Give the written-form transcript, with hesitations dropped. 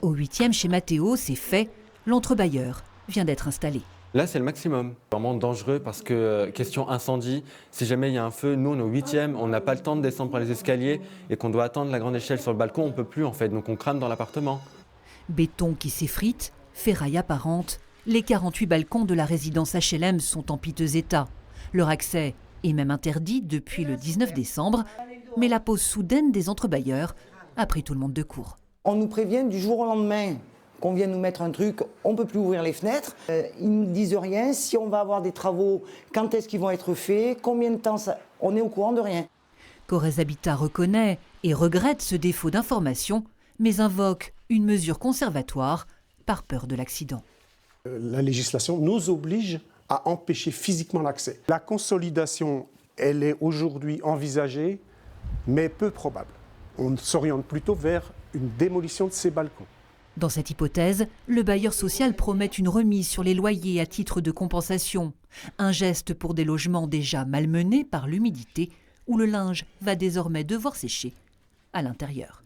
Au 8e, chez Mathéo, c'est fait. L'entrebailleur vient d'être installé. Là, c'est le maximum. Vraiment dangereux parce que, question incendie, si jamais il y a un feu, nous, on est au 8e, on n'a pas le temps de descendre par les escaliers et qu'on doit attendre la grande échelle sur le balcon, on ne peut plus en fait, donc on crame dans l'appartement. Béton qui s'effrite, ferraille apparente. Les 48 balcons de la résidence HLM sont en piteux état. Leur accès est même interdit depuis le 19 décembre. Mais la pause soudaine des entrebailleurs a pris tout le monde de court. On nous prévient du jour au lendemain qu'on vient nous mettre un truc, on ne peut plus ouvrir les fenêtres. Ils ne nous disent rien, si on va avoir des travaux, quand est-ce qu'ils vont être faits, combien de temps ça... On est au courant de rien. Corrèze Habitat reconnaît et regrette ce défaut d'information, mais invoque une mesure conservatoire par peur de l'accident. La législation nous oblige à empêcher physiquement l'accès. La consolidation, elle est aujourd'hui envisagée, mais peu probable. On s'oriente plutôt vers une démolition de ces balcons. Dans cette hypothèse, le bailleur social promet une remise sur les loyers à titre de compensation. Un geste pour des logements déjà malmenés par l'humidité, où le linge va désormais devoir sécher à l'intérieur.